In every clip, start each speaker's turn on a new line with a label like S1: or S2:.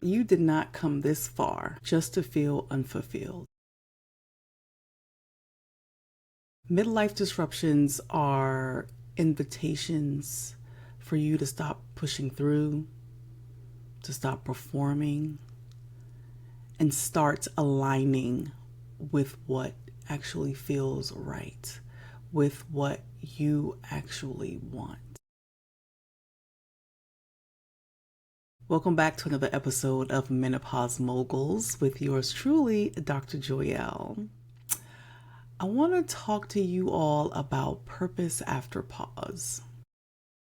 S1: You did not come this far just to feel unfulfilled. Midlife disruptions are invitations for you to stop pushing through, to stop performing, and start aligning with what actually feels right, with what you actually want. Welcome back to another episode of Menopause Moguls with yours truly, Dr. Joyelle. I want to talk to you all about purpose after pause.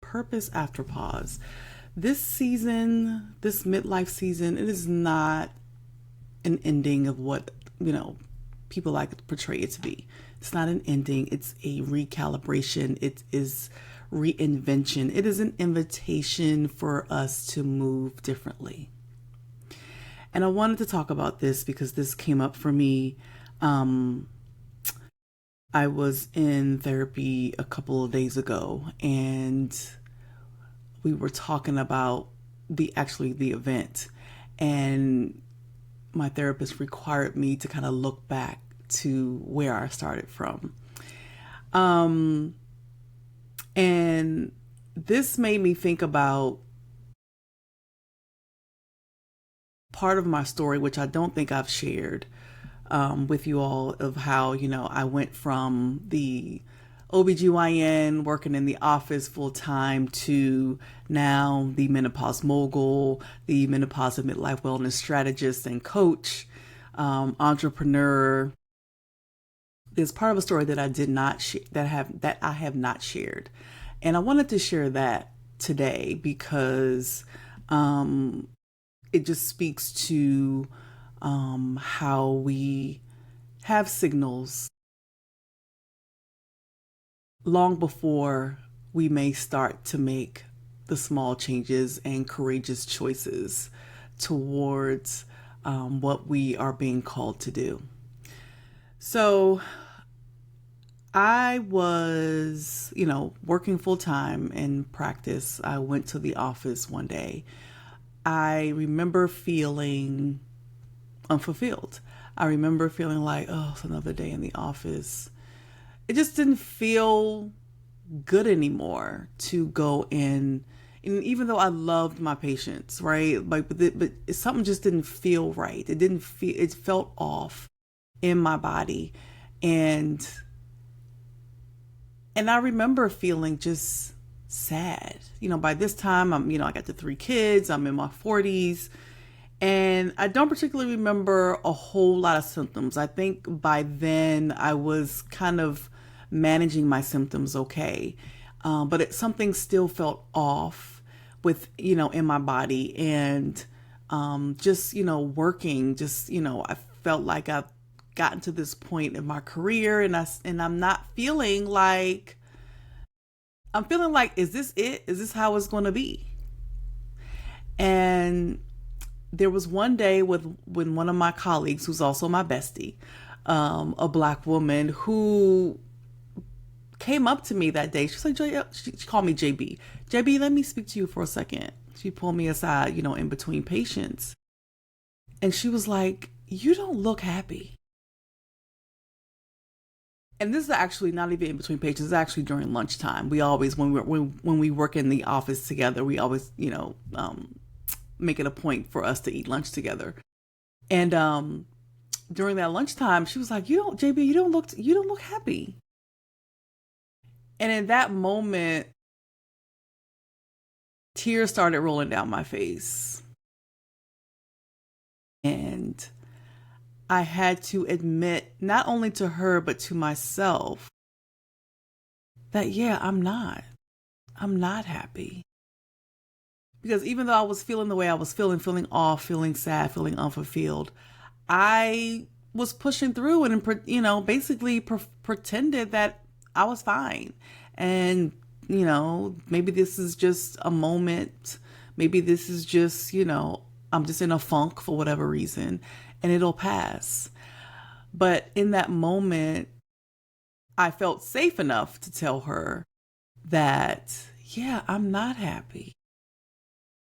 S1: Purpose after pause. This season, this midlife season, it is not an ending of what, people like to portray it to be. It's not an ending. It's a recalibration. It is reinvention. It is an invitation for us to move differently. And I wanted to talk about this because this came up for me. I was in therapy a couple of days ago, and we were talking about the event, and my therapist required me to kind of look back to where I started from. And this made me think about part of my story, which I don't think I've shared with you all, of how, I went from the OBGYN working in the office full time to now the menopause mogul, the menopause and midlife wellness strategist and coach, entrepreneur. There's part of a story that I did not that I have not shared, and I wanted to share that today because it just speaks to how we have signals long before we may start to make the small changes and courageous choices towards what we are being called to do. So I was, working full time in practice. I went to the office one day. I remember feeling unfulfilled. I remember feeling like, oh, it's another day in the office. It just didn't feel good anymore to go in. And even though I loved my patients, right? But something just didn't feel right. It felt off in my body. And I remember feeling just sad. By this time I got the 3 kids, I'm in my 40s, and I don't particularly remember a whole lot of symptoms. I think by then I was kind of managing my symptoms okay. But something still felt off with, in my body, and just, working, I felt like I've gotten to this point in my career, and I'm not feeling like, is this it? Is this how it's going to be? And there was one day when one of my colleagues, who's also my bestie, a Black woman, who came up to me that day. She's like, she called me JB. JB, let me speak to you for a second. She pulled me aside, in between patients. And she was like, you don't look happy. And this is actually not even in between patients. It's actually during lunchtime. We always, when we work in the office together, we always, make it a point for us to eat lunch together. And during that lunchtime, she was like, JB, you don't look happy. And in that moment, tears started rolling down my face. And I had to admit, not only to her, but to myself, that, yeah, I'm not happy. Because even though I was feeling the way I was feeling off, feeling sad, feeling unfulfilled, I was pushing through and, basically pretended that I was fine. And, maybe this is just a moment. Maybe this is just, I'm just in a funk for whatever reason, and it'll pass. But in that moment, I felt safe enough to tell her that, yeah, I'm not happy.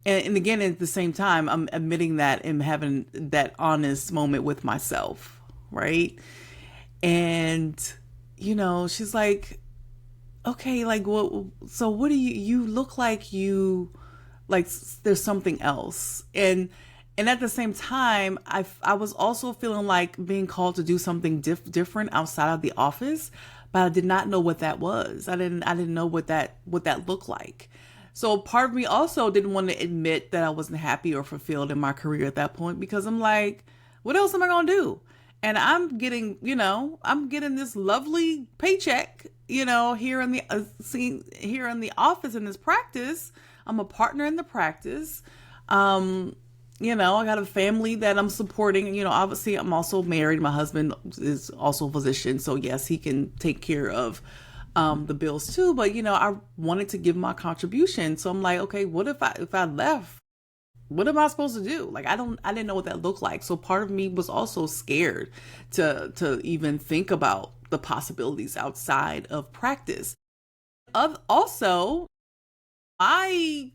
S1: And again, at the same time, I'm admitting that and having that honest moment with myself, right? And, she's like, okay, like, what, so what do you look like like there's something else. And at the same time, I was also feeling like being called to do something different outside of the office, but I did not know what that was. I didn't know what that looked like. So part of me also didn't want to admit that I wasn't happy or fulfilled in my career at that point, because I'm like, what else am I going to do? And I'm getting this lovely paycheck, here in the here in the office in this practice. I'm a partner in the practice. Um, I got a family that I'm supporting. Obviously, I'm also married. My husband is also a physician, so yes, he can take care of the bills too. But I wanted to give my contribution, so I'm like, okay, what if I left? What am I supposed to do? Like, I didn't know what that looked like. So part of me was also scared to even think about the possibilities outside of practice. Also, I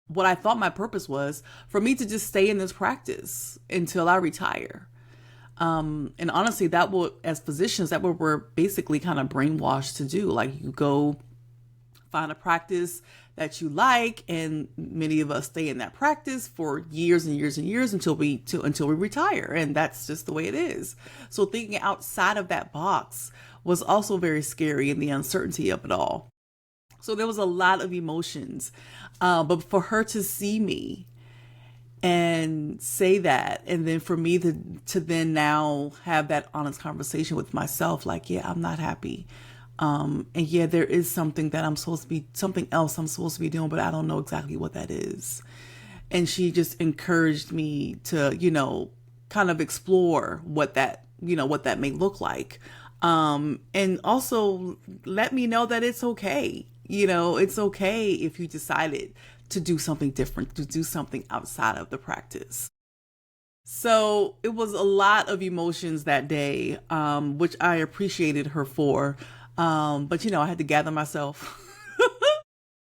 S1: what I thought my purpose was for me to just stay in this practice until I retire. And honestly, that will, as physicians, that what we're basically kind of brainwashed to do. Like, you go find a practice that you like, and many of us stay in that practice for years and years and years until we retire, and that's just the way it is. So thinking outside of that box was also very scary, and the uncertainty of it all. So there was a lot of emotions, but for her to see me and say that, and then for me to then now have that honest conversation with myself, like, yeah, I'm not happy. And yeah, there is something else I'm supposed to be doing, but I don't know exactly what that is. And she just encouraged me to, kind of explore what that may look like. And also let me know that it's okay. It's okay if you decided to do something different, to do something outside of the practice. So it was a lot of emotions that day, which I appreciated her for. But I had to gather myself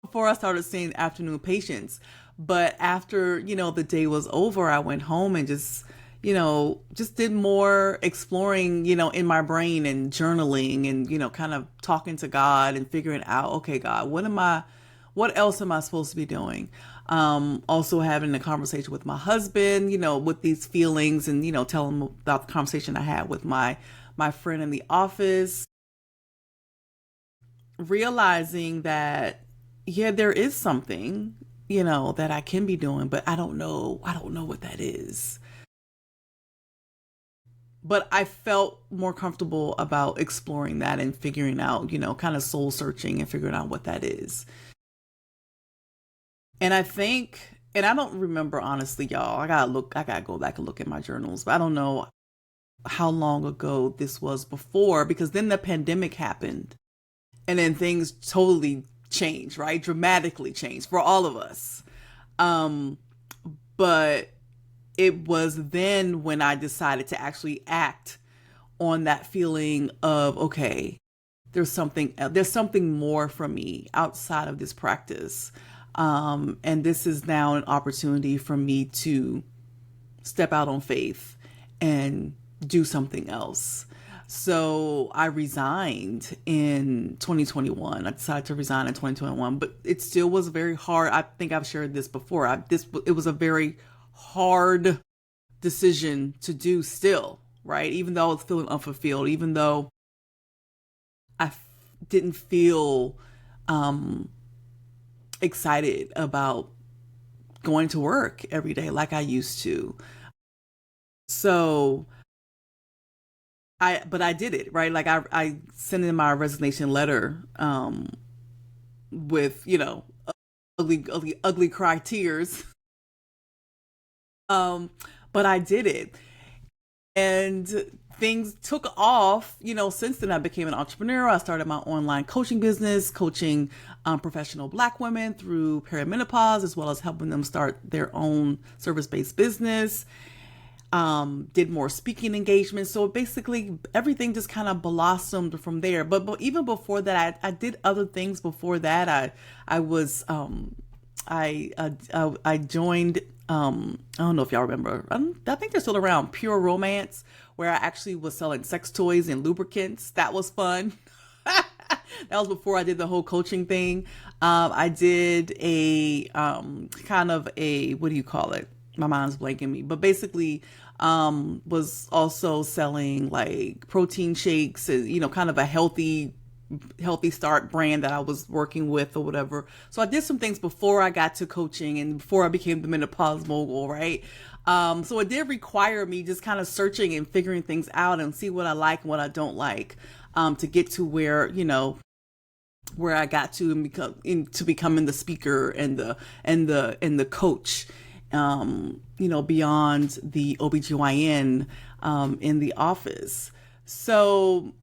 S1: before I started seeing afternoon patients. But after, the day was over, I went home and just did more exploring, in my brain, and journaling, and, kind of talking to God and figuring out, okay, God, what else am I supposed to be doing? Also having a conversation with my husband, with these feelings, and, telling him about the conversation I had with my friend in the office, realizing that, yeah, there is something, that I can be doing, but I don't know what that is. But I felt more comfortable about exploring that and figuring out, kind of soul searching and figuring out what that is. And I think, and I don't remember honestly, y'all. I gotta go back and look at my journals, but I don't know how long ago this was before, because then the pandemic happened, and then things totally changed, right? Dramatically changed for all of us. Um, but it was then when I decided to actually act on that feeling of, okay, there's something more from me outside of this practice. And this is now an opportunity for me to step out on faith and do something else. So I resigned in 2021. I decided to resign in 2021, but it still was very hard. I think I've shared this before. It was a very hard decision to do still, right? Even though I was feeling unfulfilled, even though didn't feel um, excited about going to work every day like I used to. So but I did it, right? Like, I sent in my resignation letter, with, ugly, ugly, ugly cry tears. Um, but I did it. And things took off, since then. I became an entrepreneur. I started my online coaching business, coaching professional Black women through perimenopause, as well as helping them start their own service-based business. Did more speaking engagements. So basically everything just kind of blossomed from there. But even before that, I did other things before that. I was I joined. I don't know if y'all remember. I think they're still around. Pure Romance, where I actually was selling sex toys and lubricants. That was fun. That was before I did the whole coaching thing. I did a kind of a, what do you call it? My mind's blanking me, but basically was also selling like protein shakes, kind of a healthy start brand that I was working with or whatever. So I did some things before I got to coaching and before I became the Menopause Mogul, right? So it did require me just kind of searching and figuring things out and see what I like and what I don't like, to get to where I got to and to becoming the speaker and the coach, beyond the OBGYN, in the office. So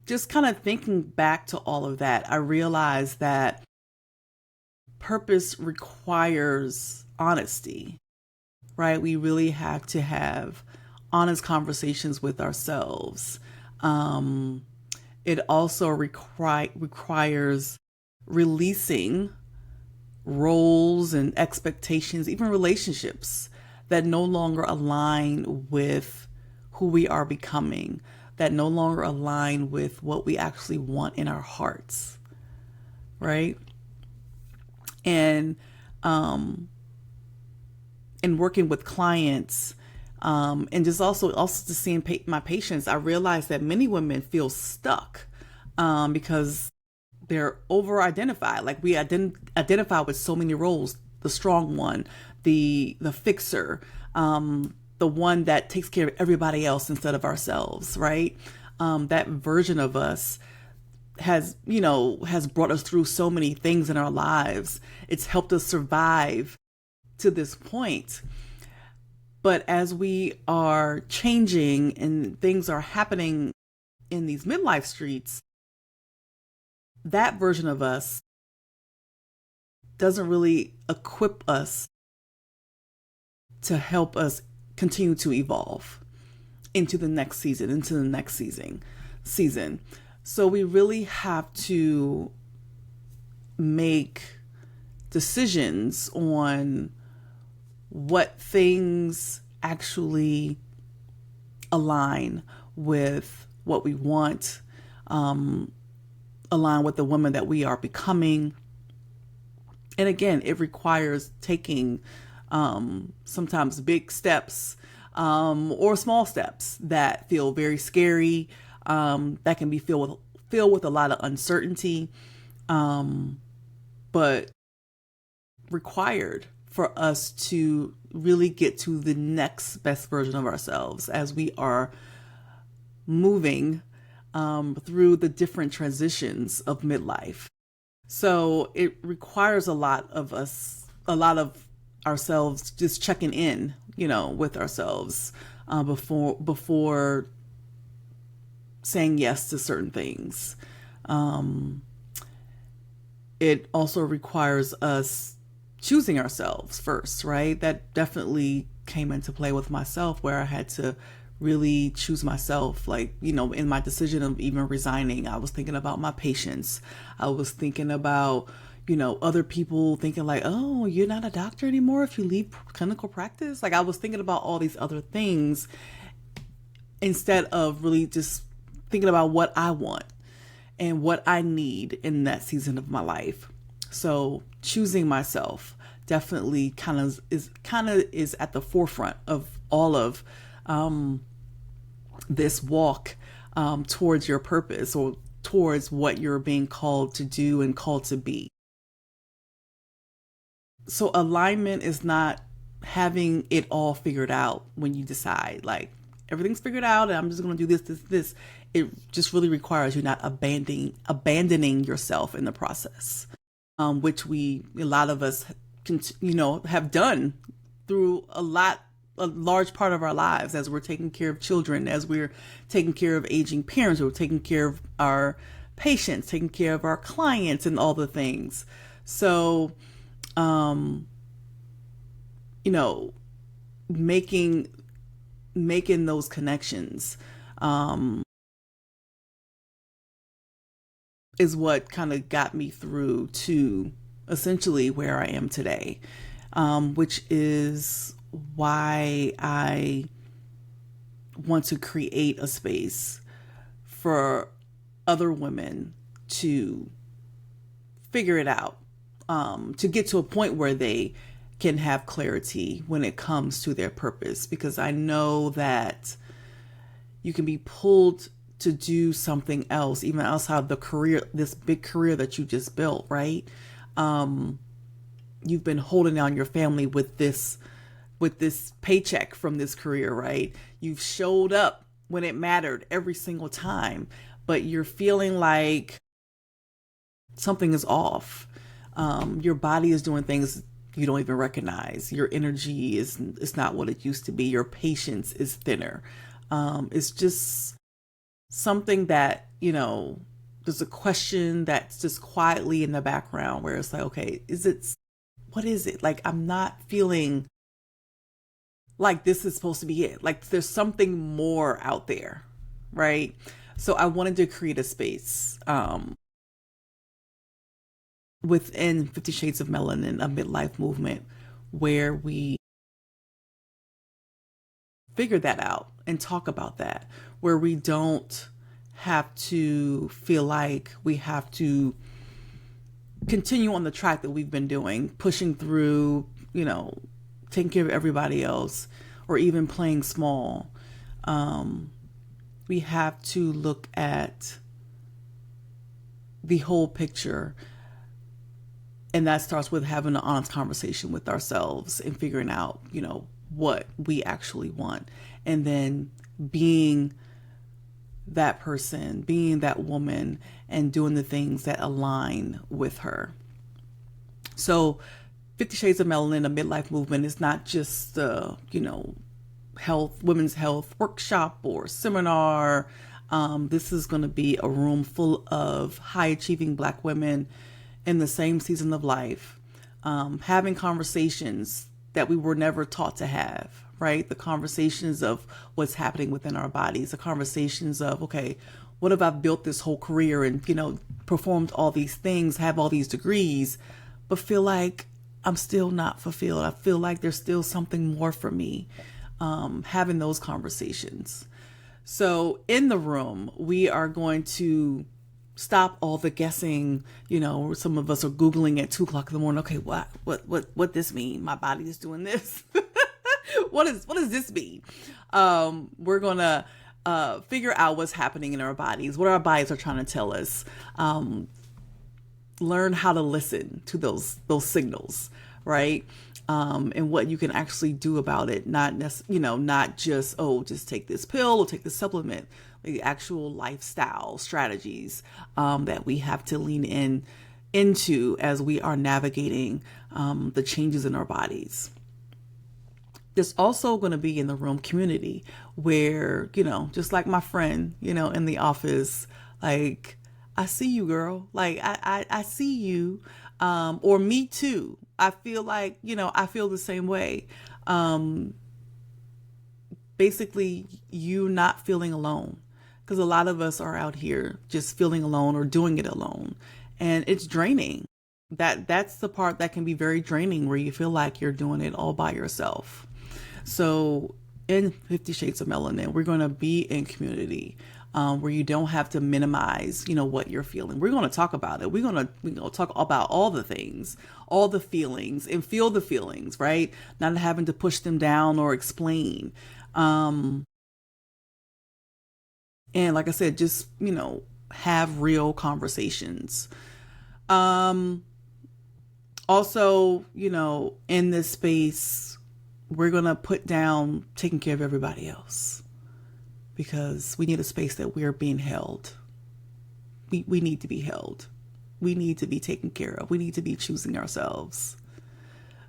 S1: just kind of thinking back to all of that, I realized that purpose requires honesty, right? We really have to have honest conversations with ourselves. It also requires releasing roles and expectations, even relationships that no longer align with who we are becoming, that no longer align with what we actually want in our hearts, right? And in working with clients, and just also to seeing my patients, I realized that many women feel stuck, because they're over identified. Like we identify with so many roles: the strong one, the fixer, the one that takes care of everybody else instead of ourselves, right? That version of us has brought us through so many things in our lives. It's helped us survive to this point. But as we are changing and things are happening in these midlife streets, that version of us doesn't really equip us to help us continue to evolve into the next season. So we really have to make decisions on what things actually align with what we want, align with the woman that we are becoming. And again, it requires taking sometimes big steps, or small steps that feel very scary, that can be filled with a lot of uncertainty, but required for us to really get to the next best version of ourselves as we are moving through the different transitions of midlife. So it requires a lot of ourselves just checking in, with ourselves, before saying yes to certain things. It also requires us choosing ourselves first, right? That definitely came into play with myself, where I had to really choose myself. Like, in my decision of even resigning, I was thinking about my patients. I was thinking about, other people thinking like, oh, you're not a doctor anymore if you leave clinical practice. Like, I was thinking about all these other things instead of really just thinking about what I want and what I need in that season of my life. So choosing myself definitely kind of is at the forefront of all of this walk towards your purpose, or towards what you're being called to do and called to be. So alignment is not having it all figured out when you decide like everything's figured out and I'm just going to do this. It just really requires you not abandoning yourself in the process, which a lot of us have done through a large part of our lives, as we're taking care of children, as we're taking care of aging parents, we're taking care of our patients, taking care of our clients, and all the things. So, making those connections, is what kind of got me through to essentially where I am today, which is why I want to create a space for other women to figure it out, to get to a point where they can have clarity when it comes to their purpose. Because I know that you can be pulled to do something else, even outside the career, this big career that you just built, right? You've been holding down your family with this paycheck from this career, right? You've showed up when it mattered every single time, but you're feeling like something is off. Your body is doing things you don't even recognize. Your energy is not what it used to be. Your patience is thinner. It's just something that, there's a question that's just quietly in the background where it's like, okay, what is it? Like, I'm not feeling like this is supposed to be it. Like, there's something more out there, right? So I wanted to create a space within 50 Shades of Melanin, a midlife movement, where we figure that out and talk about that, where we don't have to feel like we have to continue on the track that we've been doing, pushing through, taking care of everybody else, or even playing small. We have to look at the whole picture. And that starts with having an honest conversation with ourselves and figuring out, what we actually want. And then being that person, being that woman, and doing the things that align with her. So 50 Shades of Melanin, a midlife movement, is not just women's health workshop or seminar. This is going to be a room full of high achieving Black women in the same season of life, having conversations that we were never taught to have, right? The conversations of what's happening within our bodies, the conversations of, okay, what if I've built this whole career and, performed all these things, have all these degrees, but feel like I'm still not fulfilled. I feel like there's still something more for me. Having those conversations. So in the room, we are going to stop all the guessing. Some of us are Googling at 2 o'clock in the morning. Okay, what this mean? My body is doing this. What does this mean? We're gonna figure out what's happening in our bodies, what our bodies are trying to tell us. Learn how to listen to those signals, right? And what you can actually do about it. Not just, just take this pill or take this supplement. The actual lifestyle strategies that we have to lean into as we are navigating the changes in our bodies. There's also going to be in the room community where, just like my friend, in the office, like, I see you, girl. Like, I see you. Or me too. I feel like, I feel the same way. Basically, you not feeling alone. Because a lot of us are out here just feeling alone or doing it alone. And it's draining. That's the part that can be very draining, where you feel like you're doing it all by yourself. So in 50 Shades of Melanin, we're going to be in community, where you don't have to minimize, what you're feeling. We're going to talk about it. We're going to talk about all the things, all the feelings, and feel the feelings, right? Not having to push them down or explain. And like I said, just, have real conversations. Also, in this space, we're going to put down taking care of everybody else, because we need a space that we're being held. We need to be held. We need to be taken care of. We need to be choosing ourselves.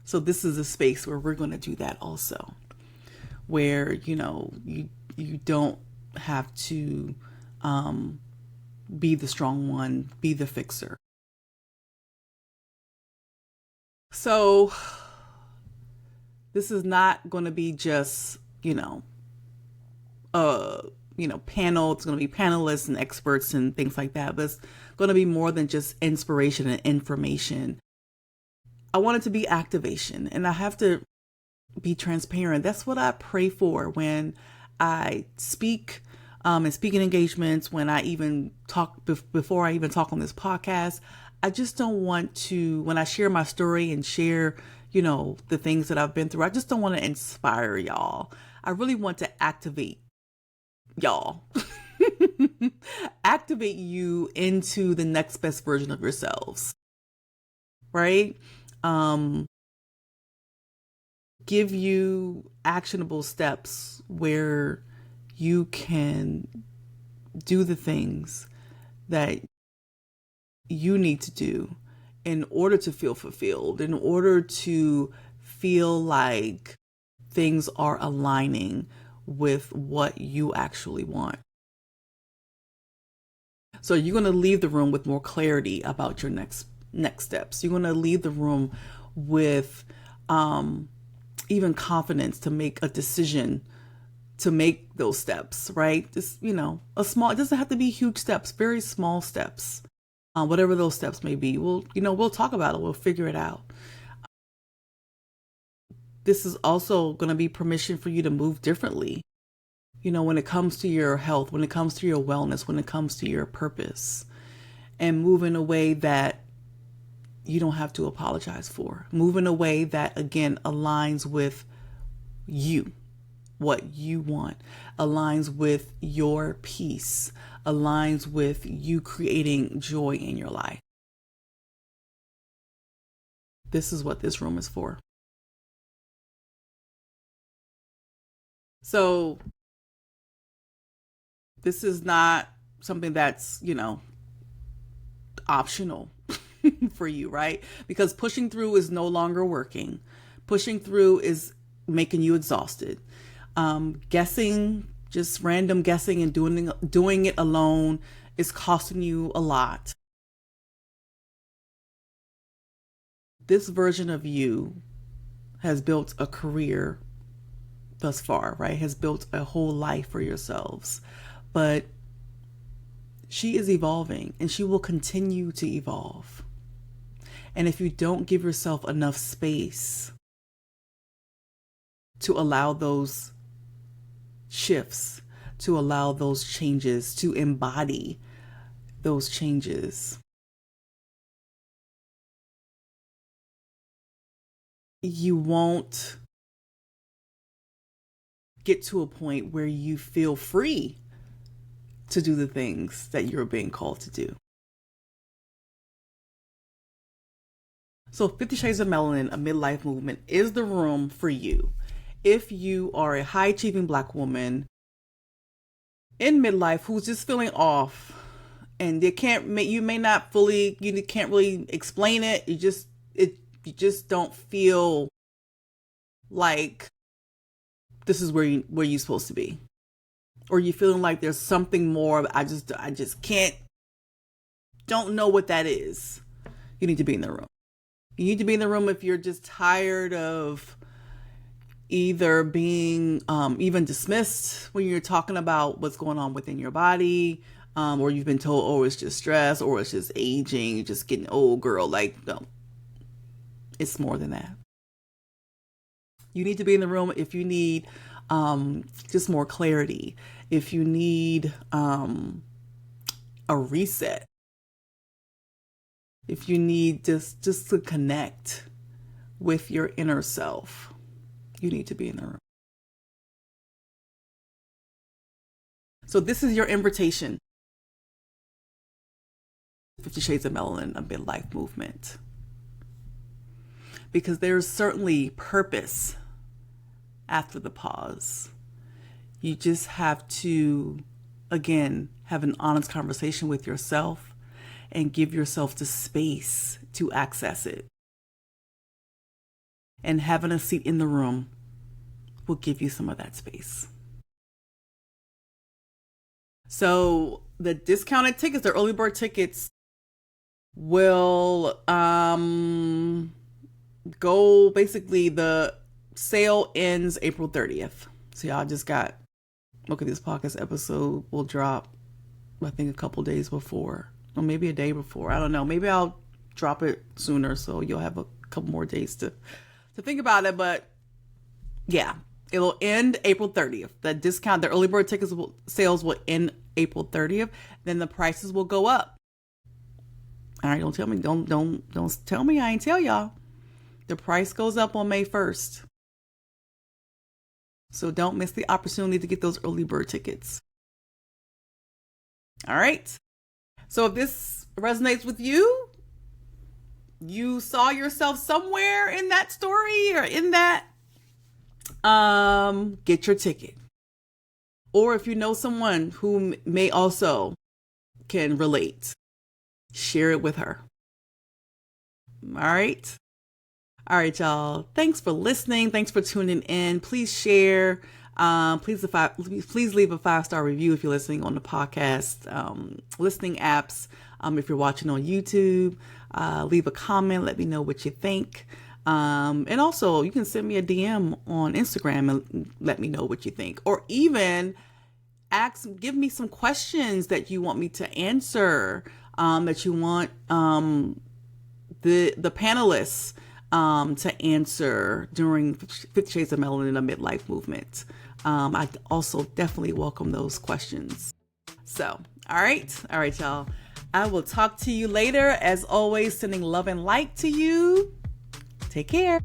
S1: So this is a space where we're going to do that also, where, you don't have to be the strong one, be the fixer. So this is not going to be just, panel. It's going to be panelists and experts and things like that, but it's going to be more than just inspiration and information. I want it to be activation, and I have to be transparent. That's what I pray for when I speak and speaking engagements, when I even talk before I even talk on this podcast. I just don't want to, when I share my story and share, the things that I've been through, I just don't want to inspire y'all. I really want to activate y'all. Activate you into the next best version of yourselves, right? Give you actionable steps where you can do the things that you need to do in order to feel fulfilled, in order to feel like things are aligning with what you actually want. So you're going to leave the room with more clarity about your next steps. You're going to leave the room with even confidence to make a decision to make those steps, right? Just, a small, it doesn't have to be huge steps, very small steps. Whatever those steps may be, we'll talk about it. We'll figure it out. This is also going to be permission for you to move differently. When it comes to your health, when it comes to your wellness, when it comes to your purpose, and move in a way that you don't have to apologize for. Move in a way that, again, aligns with you, what you want, aligns with your peace, aligns with you creating joy in your life. This is what this room is for. So this is not something that's, optional for you, right? Because pushing through is no longer working. Pushing through is making you exhausted. Guessing, just random guessing and doing it alone is costing you a lot. This version of you has built a career thus far, right? Has built a whole life for yourselves. But she is evolving, and she will continue to evolve. And if you don't give yourself enough space to allow those shifts, to allow those changes, to embody those changes, you won't get to a point where you feel free to do the things that you're being called to do. So 50 Shades of Melanin, a midlife movement, is the room for you. If you are a high achieving Black woman in midlife who's just feeling off, and you may not fully, you can't really explain it. You just don't feel like this is where you're supposed to be. Or you're feeling like there's something more. I just don't know what that is. You need to be in the room. You need to be in the room if you're just tired of either being even dismissed when you're talking about what's going on within your body, or you've been told, oh, it's just stress, or it's just aging, you're just getting old, girl. Like, no, it's more than that. You need to be in the room if you need just more clarity, if you need a reset, if you need just to connect with your inner self, you need to be in the room. So this is your invitation. 50 Shades of Melanin, a midlife movement. Because there's certainly purpose after the pause. You just have to, again, have an honest conversation with yourself and give yourself the space to access it. And having a seat in the room will give you some of that space. So the discounted tickets, the early bird tickets, will go, basically the sale ends April 30th. So y'all just got, look at this podcast episode will drop, I think, a couple days before, or maybe a day before. I don't know. Maybe I'll drop it sooner so you'll have couple more days to think about it. But yeah, it'll end April 30th. That discount, the early bird tickets sales will end April 30th. Then the prices will go up. All right, don't tell me. Don't tell me I ain't tell y'all. The price goes up on May 1st. So don't miss the opportunity to get those early bird tickets. All right. So if this resonates with you, you saw yourself somewhere in that story or in that, get your ticket. Or if you know someone who may also can relate, share it with her. All right. All right, y'all. Thanks for listening. Thanks for tuning in. Please share. Please leave a 5-star review if you're listening on the podcast listening apps. If you're watching on YouTube, leave a comment. Let me know what you think. And also, you can send me a DM on Instagram and let me know what you think. Or even give me some questions that you want me to answer, that you want the panelists to answer during 50 Shades of Melanin, a Midlife Movement. I also definitely welcome those questions. So, all right, y'all. I will talk to you later. As always, sending love and light to you. Take care.